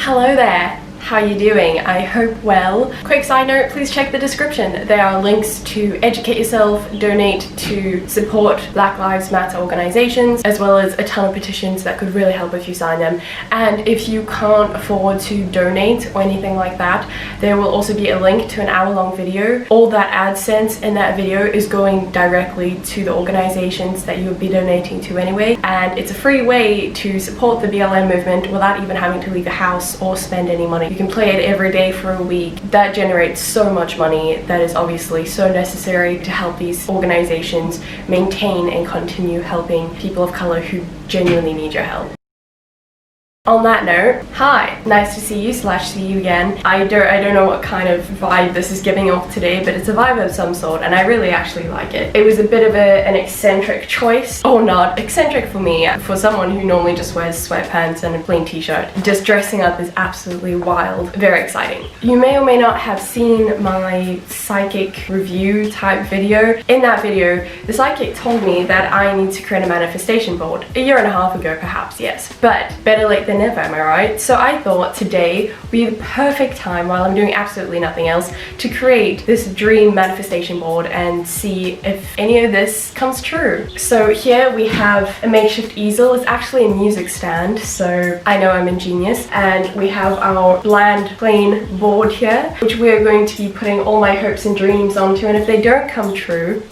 Hello there. How you doing? I hope well. Quick side note, please check the description. There are links to educate yourself, donate to support Black Lives Matter organizations, as well as a ton of petitions that could really help if you sign them. And if you can't afford to donate or anything like that, there will also be a link to an hour-long video. All that AdSense in that video is going directly to the organizations that you would be donating to anyway. And it's a free way to support the BLM movement without even having to leave the house or spend any money. You can play it every day for a week. That generates so much money that is obviously so necessary to help these organizations maintain and continue helping people of color who genuinely need your help. On that note, hi, nice to see you / see you again. I don't know what kind of vibe this is giving off today, but it's a vibe of some sort and I really actually like it. It was a bit of an eccentric choice, or not. Eccentric for me, for someone who normally just wears sweatpants and a plain t-shirt. Just dressing up is absolutely wild, very exciting. You may or may not have seen my psychic review type video. In that video, the psychic told me that I need to create a manifestation board. A year and a half ago perhaps, yes, but better late than never, am I right? So I thought today would be the perfect time, while I'm doing absolutely nothing else, to create this dream manifestation board and see if any of this comes true. So here we have a makeshift easel. It's actually a music stand, so I know I'm ingenious. And we have our bland plain board here, which we are going to be putting all my hopes and dreams onto, and if they don't come true,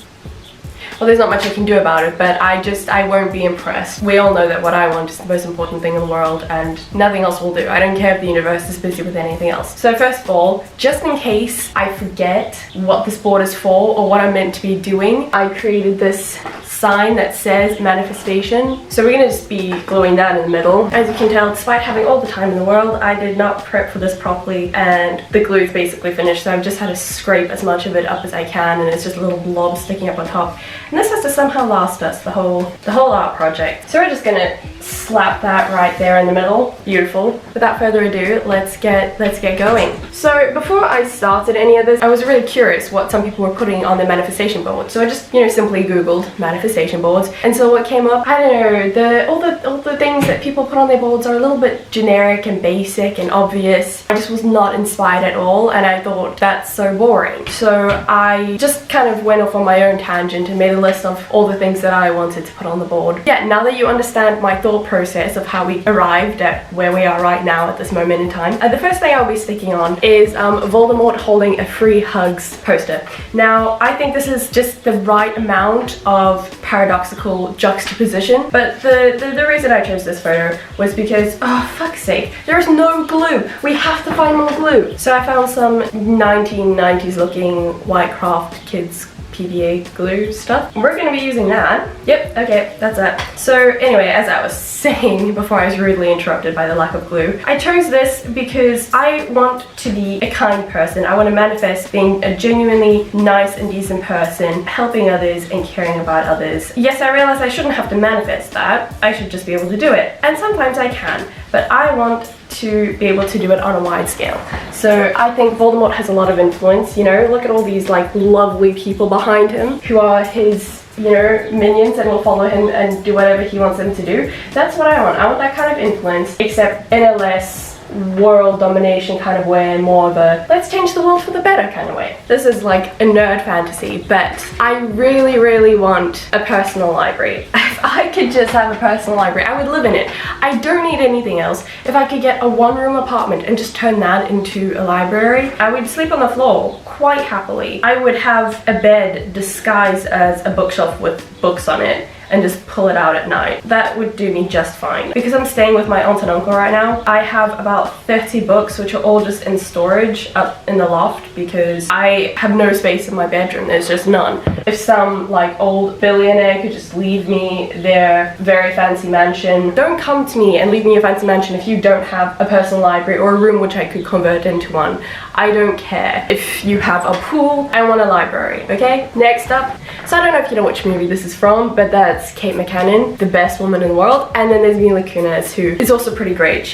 well, there's not much I can do about it, but I won't be impressed. We all know that what I want is the most important thing in the world and nothing else will do. I don't care if the universe is busy with anything else. So first of all, just in case I forget what this board is for or what I'm meant to be doing, I created this sign that says manifestation. So we're gonna just be gluing that in the middle. As you can tell, despite having all the time in the world, I did not prep for this properly and the glue is basically finished, so I've just had to scrape as much of it up as I can and it's just a little blob sticking up on top. And this has to somehow last us the whole art project. So we're just gonna slap that right there in the middle. Beautiful. Without further ado, let's get going. So before I started any of this, I was really curious what some people were putting on their manifestation board. So I just, simply Googled manifestation boards. And so what came up, I don't know, all the things that people put on their boards are a little bit generic and basic and obvious. I just was not inspired at all, and I thought that's so boring. So I just kind of went off on my own tangent and made a list of all the things that I wanted to put on the board. Yeah, now that you understand my thought process of how we arrived at where we are right now at this moment in time, the first thing I'll be sticking on is Voldemort holding a free hugs poster. Now, I think this is just the right amount of paradoxical juxtaposition, but the reason I chose this photo was because, oh fuck's sake, there is no glue. We have to find more glue. So I found some 1990s looking white craft kids PVA glue stuff. We're going to be using that. Yep, okay, that's it. So anyway, as I was saying before I was rudely interrupted by the lack of glue, I chose this because I want to be a kind person. I want to manifest being a genuinely nice and decent person, helping others and caring about others. Yes, I realize I shouldn't have to manifest that. I should just be able to do it. And sometimes I can, but I want to be able to do it on a wide scale. So I think Voldemort has a lot of influence, look at all these like lovely people behind him who are his minions and will follow him and do whatever he wants them to do. That's what I want. I want that kind of influence, except in a less world domination kind of way and more of a let's change the world for the better kind of way. This is like a nerd fantasy, but I really, really want a personal library. If I could just have a personal library, I would live in it. I don't need anything else. If I could get a one-room apartment and just turn that into a library, I would sleep on the floor quite happily. I would have a bed disguised as a bookshelf with books on it and just pull it out at night. That would do me just fine. Because I'm staying with my aunt and uncle right now, I have about 30 books which are all just in storage up in the loft because I have no space in my bedroom. There's just none. If some like old billionaire could just leave me their very fancy mansion, don't come to me and leave me your fancy mansion if you don't have a personal library or a room which I could convert into one. I don't care. If you have a pool, I want a library, okay? Next up, so I don't know if you know which movie this is from, but that's Kate McKinnon, the best woman in the world. And then there's Mila Kunis, who is also pretty great.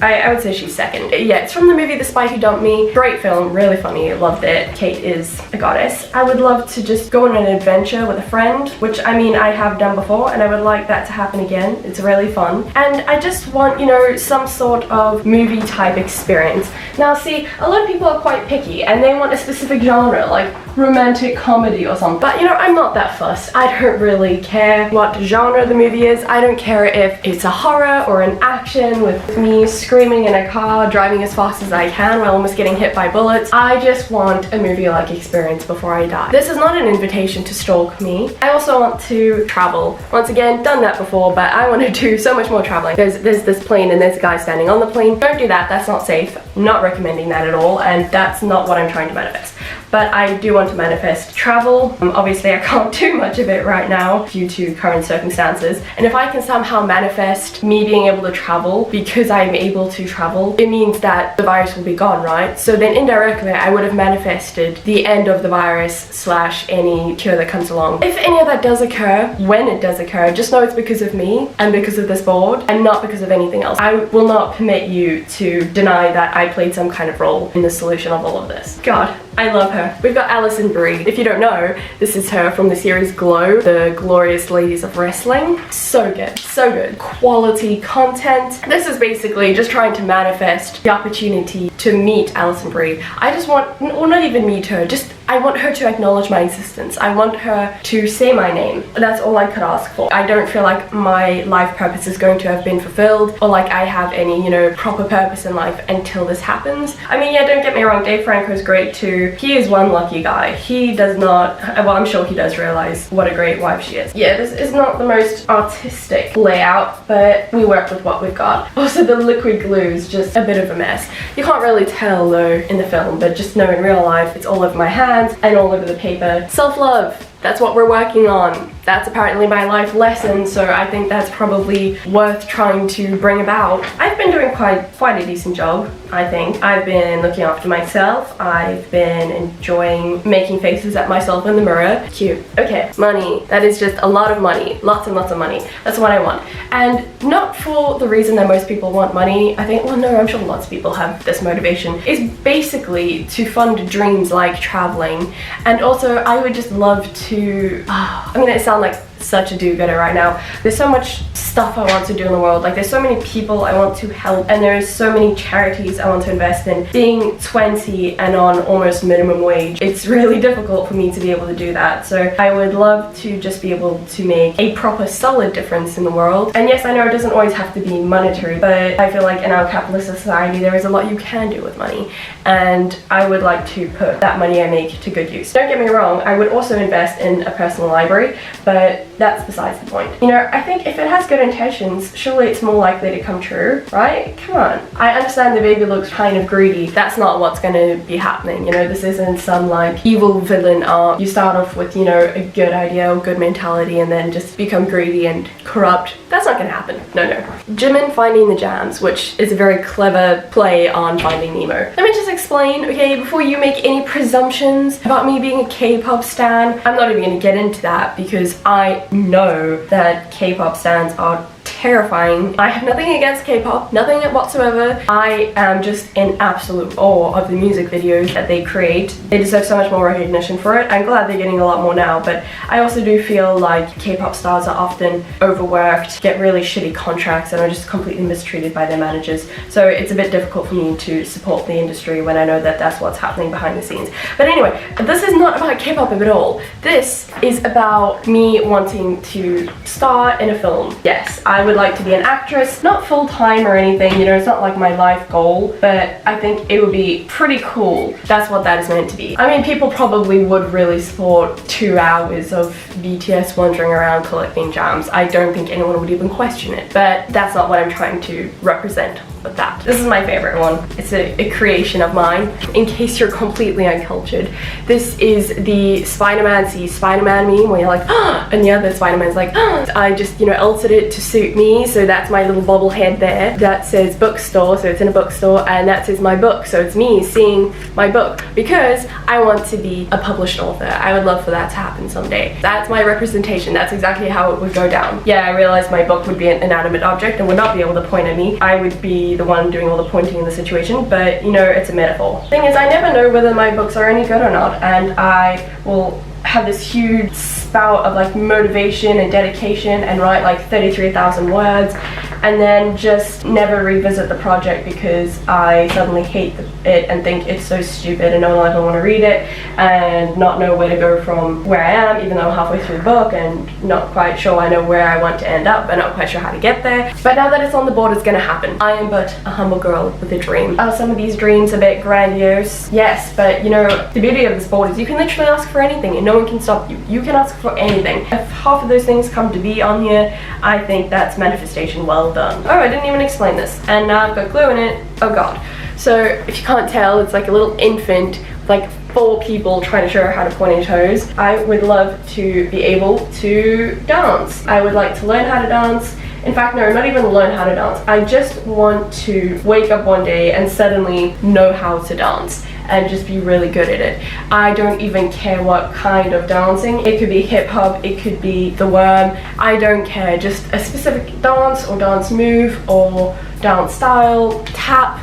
I would say she's second. Yeah, it's from the movie The Spy Who Dumped Me. Great film, really funny, loved it. Kate is a goddess. I would love to just go on on an adventure with a friend, which I mean I have done before and I would like that to happen again. It's really fun. And I just want, you know, some sort of movie type experience. Now see, a lot of people are quite picky and they want a specific genre, like romantic comedy or something. But you know, I'm not that fussed. I don't really care what genre the movie is. I don't care if it's a horror or an action with me screaming in a car, driving as fast as I can while almost getting hit by bullets. I just want a movie-like experience before I die. This is not an invitation to stalk me. I also want to travel. Once again, done that before, but I want to do so much more traveling. There's this plane and there's a guy standing on the plane. Don't do that, that's not safe. I'm not recommending that at all, and that's not what I'm trying to manifest. But I do want to manifest travel. Obviously I can't do much of it right now due to current circumstances. And if I can somehow manifest me being able to travel because I'm able to travel, it means that the virus will be gone, right? So then indirectly I would have manifested the end of the virus / any cure that comes along. If any of that does occur, when it does occur, just know it's because of me and because of this board and not because of anything else. I will not permit you to deny that I played some kind of role in the solution of all of this. God, I love her. We've got Alison Brie. If you don't know, this is her from the series Glow, the Glorious Ladies of Wrestling. So good, so good. Quality content. This is basically just trying to manifest the opportunity to meet Alison Brie. I just want, or not even meet her, just I want her to acknowledge my existence. I want her to say my name. That's all I could ask for. I don't feel like my life purpose is going to have been fulfilled or like I have any, you know, proper purpose in life until this happens. I mean, yeah, don't get me wrong, Dave Franco's great too. He is one lucky guy. He does not, well, I'm sure he does realize what a great wife she is. Yeah, this is not the most artistic layout, but we work with what we've got. Also, the liquid glue is just a bit of a mess. You can't really tell though in the film, but just know in real life, it's all over my hands and all over the paper. Self-love, that's what we're working on. That's apparently my life lesson, so I think that's probably worth trying to bring about. I've been doing quite a decent job, I think. I've been looking after myself. I've been enjoying making faces at myself in the mirror. Cute. Okay, money. That is just a lot of money. Lots and lots of money. That's what I want. And not for the reason that most people want money. I think, well, no, I'm sure lots of people have this motivation. It's basically to fund dreams like traveling. And also, I would just love to, I'm gonna sound like such a do-gooder right now. There's so much stuff I want to do in the world. Like, there's so many people I want to help, and there's so many charities I want to invest in. Being 20 and on almost minimum wage, it's really difficult for me to be able to do that. So I would love to just be able to make a proper solid difference in the world. And yes, I know it doesn't always have to be monetary, but I feel like in our capitalist society there is a lot you can do with money, and I would like to put that money I make to good use. Don't get me wrong, I would also invest in a personal library, but that's besides the point. You know, I think if it has good intentions, surely it's more likely to come true, right? Come on. I understand the baby looks kind of greedy. That's not what's going to be happening. You know, this isn't some like evil villain arc. You start off with, you know, a good idea or good mentality and then just become greedy and corrupt. That's not going to happen. No, no. Jimin finding the jams, which is a very clever play on Finding Nemo. Let me just explain, okay, before you make any presumptions about me being a K-pop stan. I'm not even going to get into that because I know that K-pop stans are terrifying. I have nothing against K-pop, nothing whatsoever. I am just in absolute awe of the music videos that they create. They deserve so much more recognition for it. I'm glad they're getting a lot more now, but I also do feel like K-pop stars are often overworked, get really shitty contracts, and are just completely mistreated by their managers. So it's a bit difficult for me to support the industry when I know that that's what's happening behind the scenes. But anyway, this is not about K-pop at all. This is about me wanting to star in a film. Yes, I would like to be an actress, not full-time or anything, you know, it's not like my life goal, but I think it would be pretty cool. That's what that is meant to be. I mean, people probably would really support 2 hours of BTS wandering around collecting jams. I don't think anyone would even question it, but that's not what I'm trying to represent with that. This is my favorite one. It's a creation of mine. In case you're completely uncultured, this is the Spider-Man sees Spider-Man meme where you're like, ah, and the other Spider-Man's like, ah. I just, you know, altered it to suit me, so that's my little bobblehead there. That says bookstore, so it's in a bookstore, and that says my book, so it's me seeing my book, because I want to be a published author. I would love for that to happen someday. That's my representation. That's exactly how it would go down. Yeah, I realized my book would be an inanimate object and would not be able to point at me. I would be the one doing all the pointing in the situation, but you know, it's a metaphor. Thing is, I never know whether my books are any good or not, and I will have this huge spout of like motivation and dedication and write like 33,000 words, and then just never revisit the project because I suddenly hate it and think it's so stupid and no one ever want to read it, and not know where to go from where I am, even though I'm halfway through the book and not quite sure I know where I want to end up, but not quite sure how to get there. But now that it's on the board, it's gonna happen. I am but a humble girl with a dream. Are some of these dreams a bit grandiose? Yes, but you know, the beauty of this board is you can literally ask for anything and no one can stop you. You can ask for anything. If half of those things come to be on here, I think that's manifestation well done. Oh, I didn't even explain this. And now I've got glue in it. Oh god. So if you can't tell, it's like a little infant with like 4 people trying to show her how to point her toes. I would love to be able to dance. I would like to learn how to dance. In fact, no, not even learn how to dance. I just want to wake up one day and suddenly know how to dance and just be really good at it. I don't even care what kind of dancing. It could be hip hop, it could be the worm. I don't care. Just a specific dance or dance move or dance style. Tap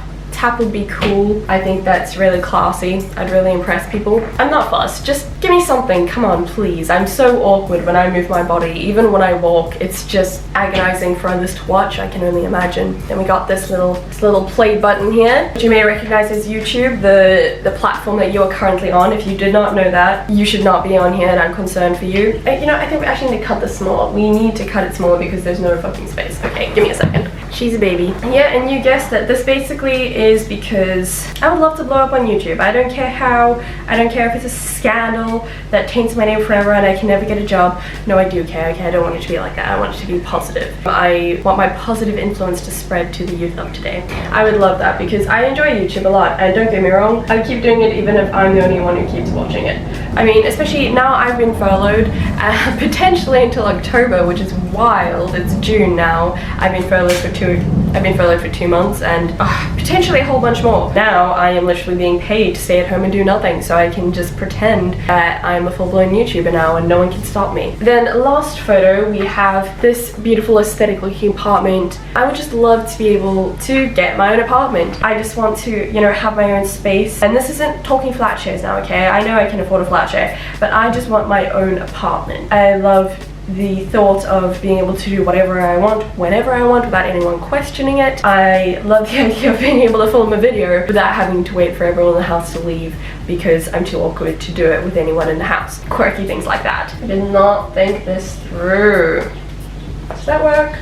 would be cool. I think that's really classy. I'd really impress people. I'm not fussed. Just give me something. Come on, please. I'm so awkward when I move my body. Even when I walk, it's just agonizing for others to watch. I can only imagine. Then we got this little play button here, which you may recognize as YouTube, the platform that you are currently on. If you did not know that, you should not be on here, and I'm concerned for you. You know, I think we actually need to cut this smaller. We need to cut it smaller because there's no fucking space. Okay, give me a second. She's a baby. Yeah, and you guessed it. This basically is because I would love to blow up on YouTube. I don't care how. I don't care if it's a scandal that taints my name forever and I can never get a job. No, I do care. Okay, I don't want it to be like that. I want it to be positive. I want my positive influence to spread to the youth of today. I would love that because I enjoy YouTube a lot, and don't get me wrong, I keep doing it even if I'm the only one who keeps watching it. I mean, especially now I've been furloughed, potentially until October, which is wild. It's June now. I've been furloughed for 2 months, and potentially a whole bunch more. Now I am literally being paid to stay at home and do nothing, so I can just pretend that I'm a full-blown YouTuber now and no one can stop me. Then last photo, we have this beautiful aesthetic looking apartment. I would just love to be able to get my own apartment. I just want to, you know, have my own space. And this isn't talking flat shares now, okay? I know I can afford a flat share, but I just want my own apartment. I love the thought of being able to do whatever I want, whenever I want, without anyone questioning it. I love the idea of being able to film a video without having to wait for everyone in the house to leave because I'm too awkward to do it with anyone in the house. Quirky things like that. I did not think this through. Does that work?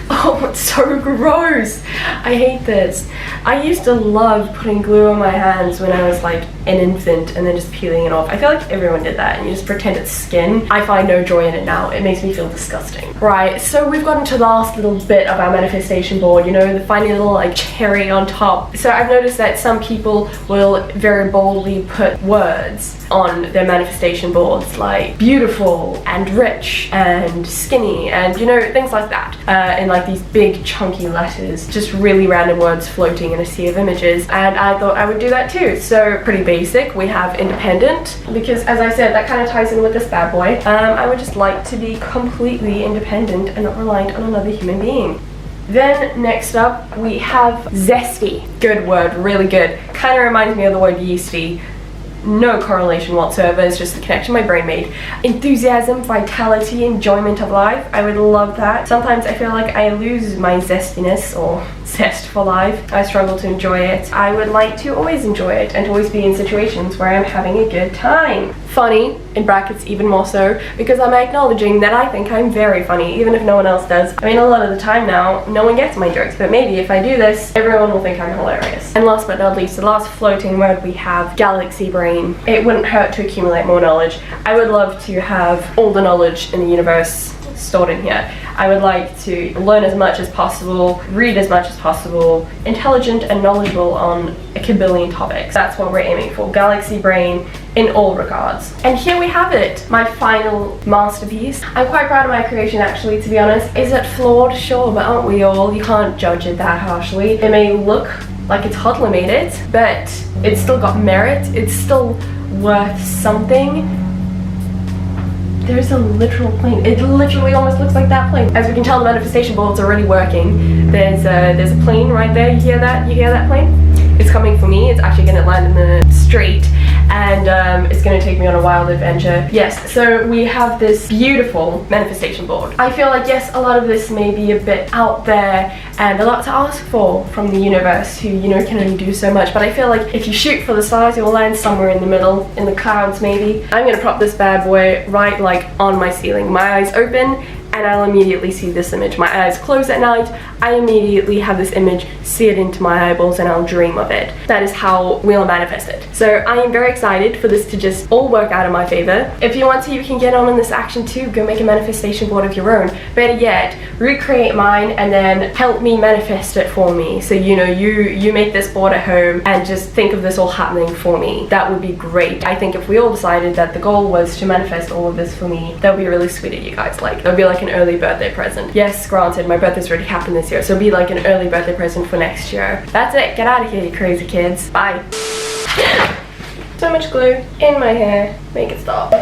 Oh, it's so gross. I hate this. I used to love putting glue on my hands when I was like an infant and then just peeling it off. I feel like everyone did that and you just pretend it's skin. I find no joy in it now. It makes me feel disgusting. Right, so we've gotten to the last little bit of our manifestation board, you know, the funny little like cherry on top. So I've noticed that some people will very boldly put words on their manifestation boards like beautiful and rich and skinny and, you know, things like that, in like these big chunky letters, just really random words floating in a sea of images. And I thought I would do that too. So pretty basic. We have independent, because as I said, that kind of ties in with this bad boy. I would just like to be completely independent and not reliant on another human being. Then next up we have zesty. Good word, really good. Kind of reminds me of the word yeasty. No correlation whatsoever, it's just the connection my brain made. Enthusiasm, vitality, enjoyment of life. I would love that. Sometimes I feel like I lose my zestiness or zest for life. I struggle to enjoy it. I would like to always enjoy it and always be in situations where I'm having a good time. Funny, in brackets even more so, because I'm acknowledging that I think I'm very funny, even if no one else does. I mean, a lot of the time now, no one gets my jokes, but maybe if I do this, everyone will think I'm hilarious. And last but not least, the last floating word we have, galaxy brain. It wouldn't hurt to accumulate more knowledge. I would love to have all the knowledge in the universe stored in here. I would like to learn as much as possible, read as much as possible, intelligent and knowledgeable on a kabillion topics. That's what we're aiming for. Galaxy brain in all regards. And here we have it, my final masterpiece. I'm quite proud of my creation actually, to be honest. Is it flawed? Sure, but aren't we all? You can't judge it that harshly. It may look like a toddler made it, but it's still got merit. It's still worth something. There's a literal plane. It literally almost looks like that plane. As we can tell, the manifestation board's already working. There's a plane right there. You hear that? You hear that plane? It's coming for me. It's actually going to land in the street. and it's going to take me on a wild adventure. Yes, so we have this beautiful manifestation board. I feel like, yes, a lot of this may be a bit out there and a lot to ask for from the universe, who, you know, can only do so much, but I feel like if you shoot for the stars, you'll land somewhere in the middle, in the clouds maybe. I'm gonna prop this bad boy right like on my ceiling. My eyes open and I'll immediately see this image. My eyes close at night, I immediately have this image seared into my eyeballs and I'll dream of it. That is how we'll manifest it. So I am very excited for this to just all work out in my favor. If you want to, you can get on this action too. Go make a manifestation board of your own. Better yet, recreate mine and then help me manifest it for me. So, you know, you make this board at home and just think of this all happening for me. That would be great. I think if we all decided that the goal was to manifest all of this for me, that would be really sweet of you guys. Like, that would be like an early birthday present. Yes, granted, my birthday's already happened this year, so it'll be like an early birthday present for next year. That's it. Get out of here, you crazy kids. Bye. So much glue in my hair. Make it stop.